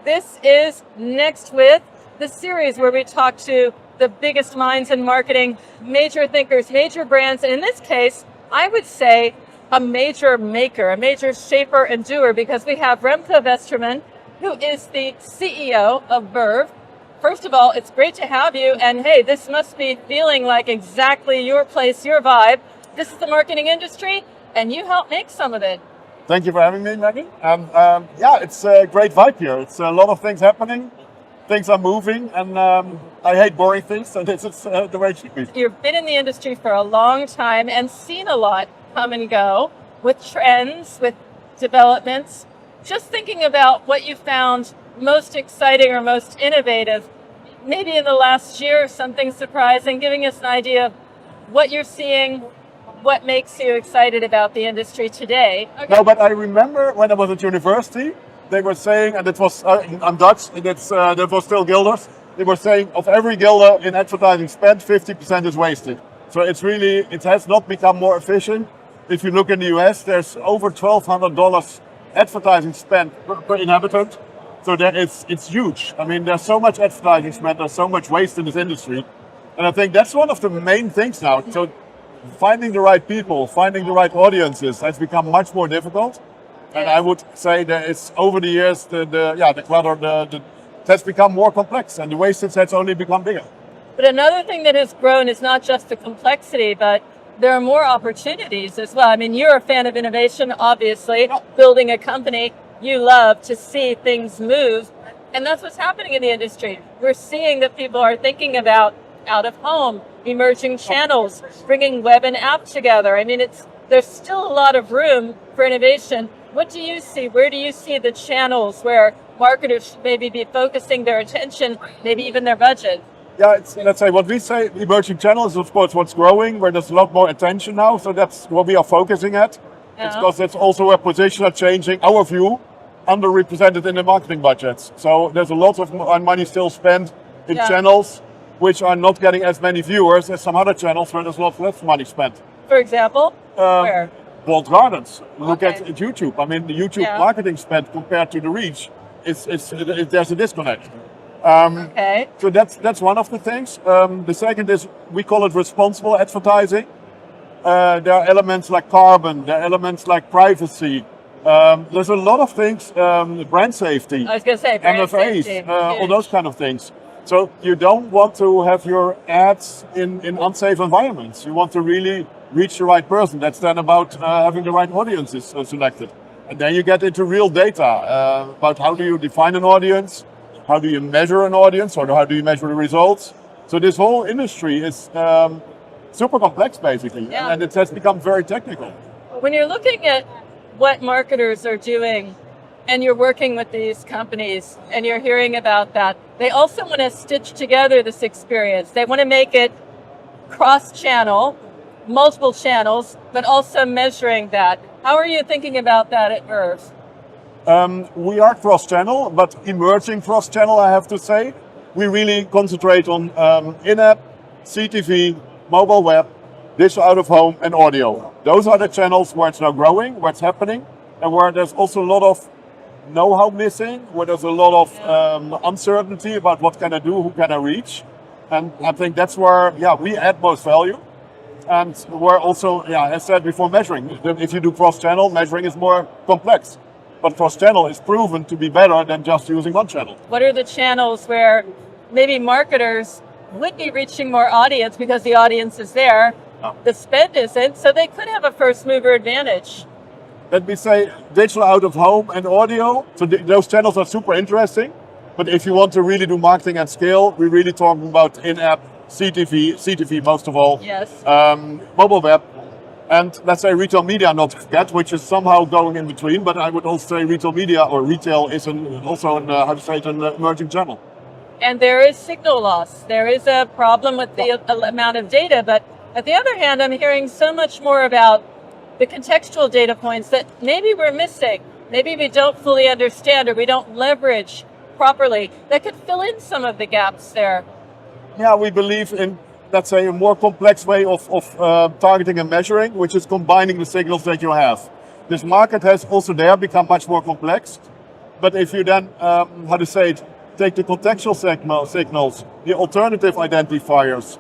This is Next With, the series where we talk to the biggest minds in marketing, major thinkers, major brands, and in this case, I would say a major maker, a major shaper and doer, because we have Remco Westermann, who is the CEO of Verve. First of all, it's great to have you, and hey, this must be feeling like exactly your place, your vibe. This is the marketing industry, and you help make some of it. Thank you for having me, Maggie. Yeah, it's a great vibe here. It's a lot of things happening. Things are moving, and I hate boring things, so this is the way it should be. You've been in the industry for a long time and seen a lot come and go with trends, with developments. Just thinking about what you found most exciting or most innovative, maybe in the last year, something surprising, giving us an idea of what you're seeing, what makes you excited about the industry today. Okay. No, but I remember when I was at university, they were saying, and it was, I'm Dutch, and that was still guilders, they were saying of every guilder in advertising spent, 50% is wasted. So it has not become more efficient. If you look in the US, there's over $1,200 advertising spent per inhabitant. So that it's huge. I mean, there's so much advertising spent, there's so much waste in this industry. And I think that's one of the main things now. So finding the right people, finding the right audiences has become much more difficult. And I would say that it's over the years, the clutter, it has become more complex, and the wastage has only become bigger. But another thing that has grown is not just the complexity, but there are more opportunities as well. I mean, you're a fan of innovation, obviously, building a company. You love to see things move, and that's what's happening in the industry. We're seeing that people are thinking about out of home, emerging channels, bringing web and app together. I mean, there's still a lot of room for innovation. What do you see? Where do you see the channels where marketers should maybe be focusing their attention, maybe even their budget? Yeah, let's say what we say, emerging channels is of course what's growing, where there's a lot more attention now. So that's what we are focusing at. It's because that's also where positions are changing, our view, underrepresented in the marketing budgets. So there's a lot of money still spent in channels which are not getting as many viewers as some other channels where there's a lot less money spent. For example, where? Walled gardens. Look at YouTube. I mean, the YouTube marketing spend compared to the reach, there's a disconnect. So that's one of the things. The second is, we call it responsible advertising. There are elements like carbon, there are elements like privacy. There's a lot of things, brand safety. I was going to say brand MFAs, safety. all those kind of things. So you don't want to have your ads in unsafe environments. You want to really reach the right person. That's then about having the right audiences selected. And then you get into real data about how do you define an audience, how do you measure an audience, or how do you measure the results. So this whole industry is super complex, basically, and it has become very technical. When you're looking at what marketers are doing, and you're working with these companies, and you're hearing about that, they also want to stitch together this experience. They want to make it cross-channel, multiple channels, but also measuring that. How are you thinking about that at Verve? We are cross-channel, but emerging cross-channel, I have to say. We really concentrate on in-app, CTV, mobile web, digital out-of-home, and audio. Those are the channels where it's now growing, where it's happening, and where there's also a lot of know-how missing, where there's a lot of uncertainty about what can I do, who can I reach. And I think that's where we add most value. And we're also, as I said before, measuring. If you do cross-channel, measuring is more complex. But cross-channel is proven to be better than just using one channel. What are the channels where maybe marketers would be reaching more audience because the audience is there, the spend isn't, so they could have a first mover advantage? Let me say digital out of home and audio. So those channels are super interesting. But if you want to really do marketing at scale, we're really talking about in-app, CTV most of all. Yes. Mobile web. And let's say retail media, not to forget, which is somehow going in between. But I would also say retail media or retail is also an emerging channel. And there is signal loss. There is a problem with the amount of data. But on the other hand, I'm hearing so much more about the contextual data points that maybe we're missing, maybe we don't fully understand or we don't leverage properly, that could fill in some of the gaps there. Yeah, we believe in, let's say, a more complex way of targeting and measuring, which is combining the signals that you have. This market has also there become much more complex. But if you then, how to say it, take the contextual signals, the alternative identifiers,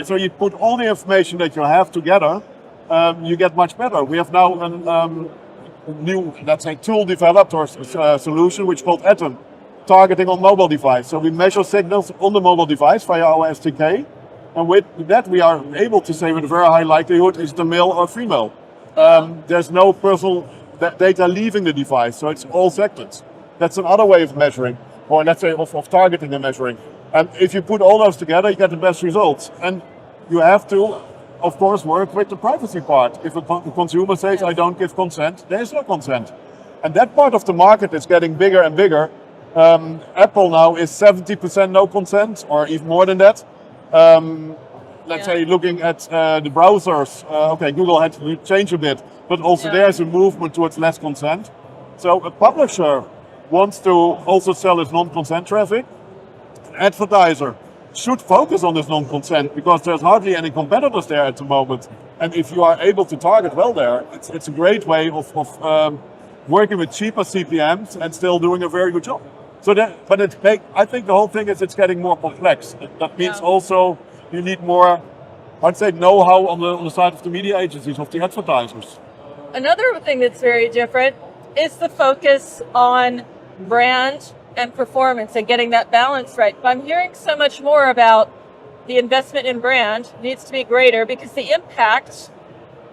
so you put all the information that you have together, you get much better. We have now a new, let's say, tool developed or solution which is called Atom, targeting on mobile device. So we measure signals on the mobile device via our SDK, and with that we are able to say with a very high likelihood is it a male or female. There's no personal data leaving the device, so it's all segments. That's another way of measuring, or let's say of targeting and measuring. And if you put all those together, you get the best results. And you have to, of course, work with the privacy part. If a consumer says, I don't give consent, there is no consent. And that part of the market is getting bigger and bigger. Apple now is 70% no consent, or even more than that. Let's say looking at the browsers, okay, Google had to change a bit, but also there's a movement towards less consent. So a publisher wants to also sell his non-consent traffic. An advertiser should focus on this non-consent because there's hardly any competitors there at the moment. And if you are able to target well there, it's a great way of working with cheaper CPMs and still doing a very good job. So that, but I think the whole thing is it's getting more complex. That means also you need more, I'd say, know-how on the side of the media agencies, of the advertisers. Another thing that's very different is the focus on brand and performance and getting that balance right. But I'm hearing so much more about the investment in brand needs to be greater because the impact,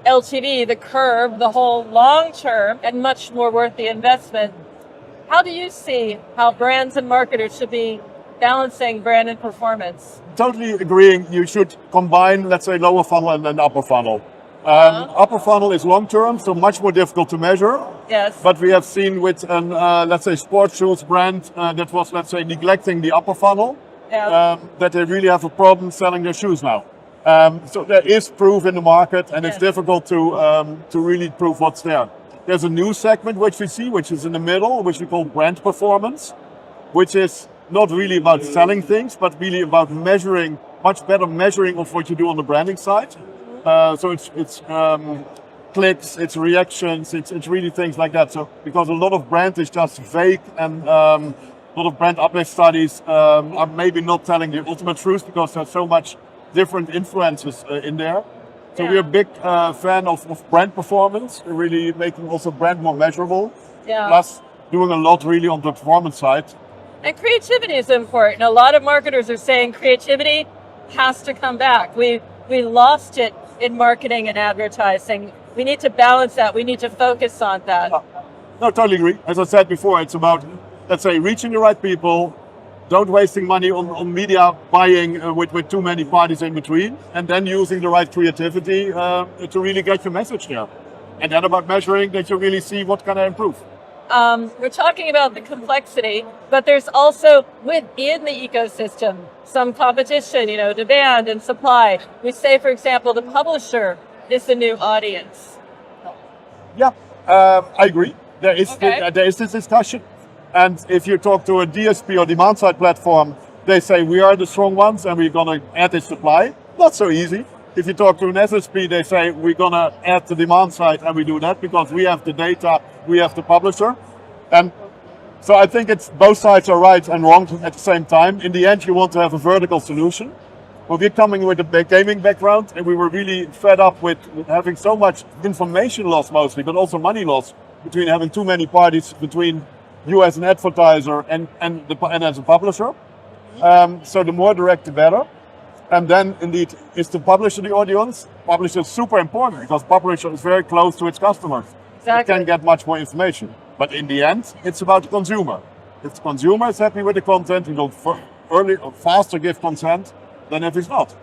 LTV, the curve, the whole long term, and much more worth the investment. How do you see how brands and marketers should be balancing brand and performance? Totally agreeing. You should combine, let's say, lower funnel and then upper funnel. Upper funnel is long term, so much more difficult to measure. Yes. But we have seen with an, let's say, sports shoes brand that was, let's say, neglecting the upper funnel, that they really have a problem selling their shoes now. So there is proof in the market, and it's difficult to really prove what's there. There's a new segment which we see, which is in the middle, which we call brand performance, which is not really about selling things, but really about measuring, much better measuring of what you do on the branding side. So it's clicks, it's reactions, it's really things like that. So because a lot of brand is just vague, and a lot of brand uplift studies are maybe not telling the ultimate truth because there's so much different influences in there. So we're a big fan of brand performance, really making also brand more measurable. Plus doing a lot really on the performance side. And creativity is important. A lot of marketers are saying creativity has to come back. We lost it in marketing and advertising. We need to balance that. We need to focus on that. No, totally agree. As I said before, it's about, let's say, reaching the right people, don't wasting money on media buying with too many parties in between, and then using the right creativity to really get your message there. And then about measuring that you really see what can I improve. We're talking about the complexity, but there's also within the ecosystem some competition, demand and supply. We say, for example, the publisher is the new audience. Yeah, I agree. There is this discussion. And if you talk to a DSP or demand side platform, they say we are the strong ones and we're going to add the supply. Not so easy. If you talk to an SSP, they say we're going to add the demand side, and we do that because we have the data, we have the publisher. And so I think it's both sides are right and wrong at the same time. In the end, you want to have a vertical solution. But we're coming with a gaming background, and we were really fed up with having so much information loss mostly, but also money loss between having too many parties between you as an advertiser and as a publisher. So the more direct, the better. And then indeed, is the publisher the audience? Publisher is super important because publisher is very close to its customers. Exactly. It can get much more information. But in the end, it's about the consumer. If the consumer is happy with the content, he will faster give consent than if he's not,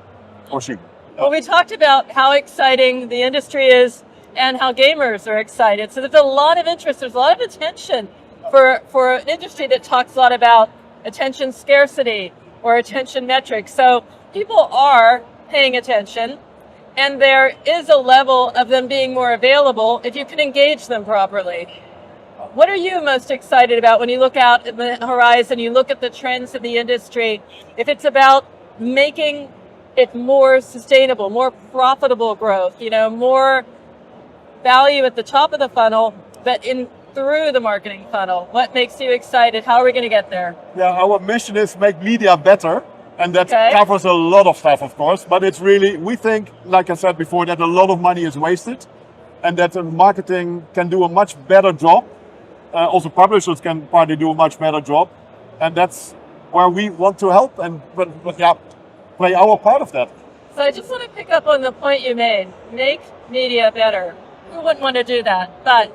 or she. Well, we talked about how exciting the industry is and how gamers are excited. So there's a lot of interest, there's a lot of attention for an industry that talks a lot about attention scarcity or attention metrics. So people are paying attention, and there is a level of them being more available if you can engage them properly. What are you most excited about when you look out at the horizon, you look at the trends in the industry? If it's about making it more sustainable, more profitable growth, more value at the top of the funnel, but in through the marketing funnel? What makes you excited? How are we going to get there? Yeah, our mission is make media better. And that Okay. covers a lot of stuff, of course. But it's really, we think, like I said before, that a lot of money is wasted. And that marketing can do a much better job. Also publishers can partly do a much better job. And that's where we want to help and but yeah, play our part of that. So I just want to pick up on the point you made. Make media better. Who wouldn't want to do that? But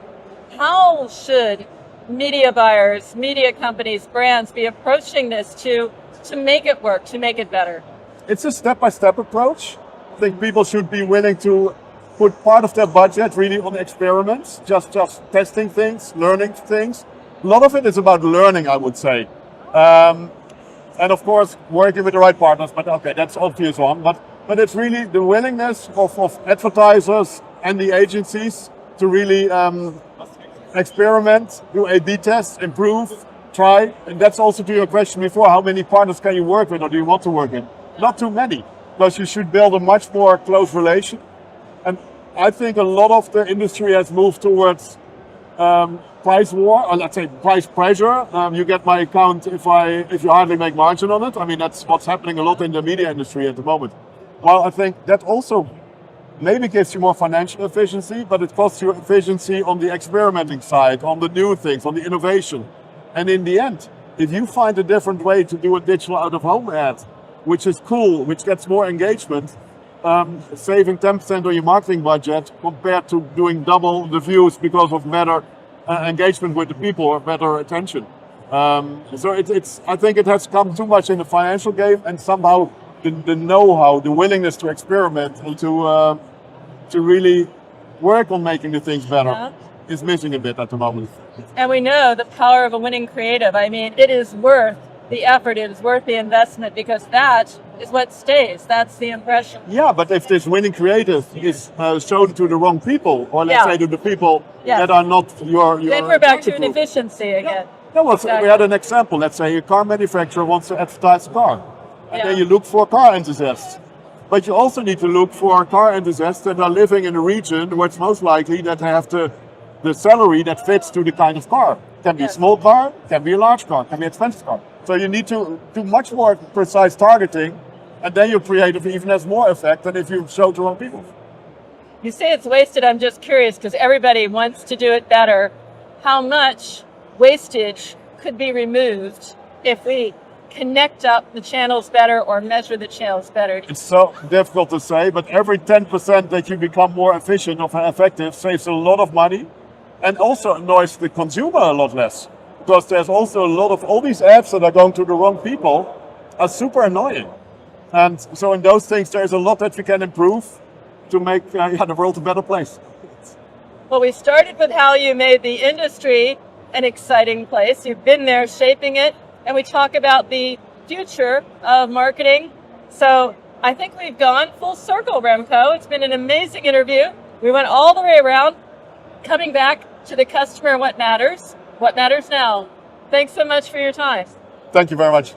how should media buyers, media companies, brands be approaching this to make it work, to make it better? It's a step-by-step approach. I think people should be willing to put part of their budget really on experiments, just testing things, learning things. A lot of it is about learning, I would say. And of course, working with the right partners, but okay, that's obvious one. But it's really the willingness of advertisers and the agencies to really experiment, do A/B tests, improve, try. And that's also to your question before, how many partners can you work with or do you want to work in? Not too many, because you should build a much more close relation. And I think a lot of the industry has moved towards price war, or let's say price pressure. You get my account if you hardly make margin on it. I mean, that's what's happening a lot in the media industry at the moment. Well, I think that also maybe gives you more financial efficiency, but it costs you efficiency on the experimenting side, on the new things, on the innovation. And in the end, if you find a different way to do a digital out-of-home ad, which is cool, which gets more engagement, saving 10% on your marketing budget compared to doing double the views because of better engagement with the people or better attention. So I think it has come too much in the financial game, and somehow the know-how, the willingness to experiment and to really work on making the things better is missing a bit at the moment. And we know the power of a winning creative. I mean, it is worth the effort, it is worth the investment, because that is what stays. That's the impression. Yeah, but if this winning creative is shown to the wrong people, or let's say to the people that are not your then we're back to inefficiency again. No, well, exactly. We had an example. Let's say a car manufacturer wants to advertise a car. And then you look for car enthusiasts. But you also need to look for car enthusiasts that are living in a region where it's most likely that they have the salary that fits to the kind of car. It can be a small car, it can be a large car, it can be an expensive car. So you need to do much more precise targeting, and then your creative even has more effect than if you show to wrong people. You say it's wasted. I'm just curious, because everybody wants to do it better. How much wastage could be removed if we connect up the channels better or measure the channels better? It's so difficult to say, but every 10% that you become more efficient or effective saves a lot of money and also annoys the consumer a lot less. Because there's also a lot of all these ads that are going to the wrong people are super annoying. And so in those things, there's a lot that we can improve to make the world a better place. Well, we started with how you made the industry an exciting place. You've been there shaping it. And we talk about the future of marketing. So I think we've gone full circle, Remco. It's been an amazing interview. We went all the way around, coming back to the customer and what matters now. Thanks so much for your time. Thank you very much.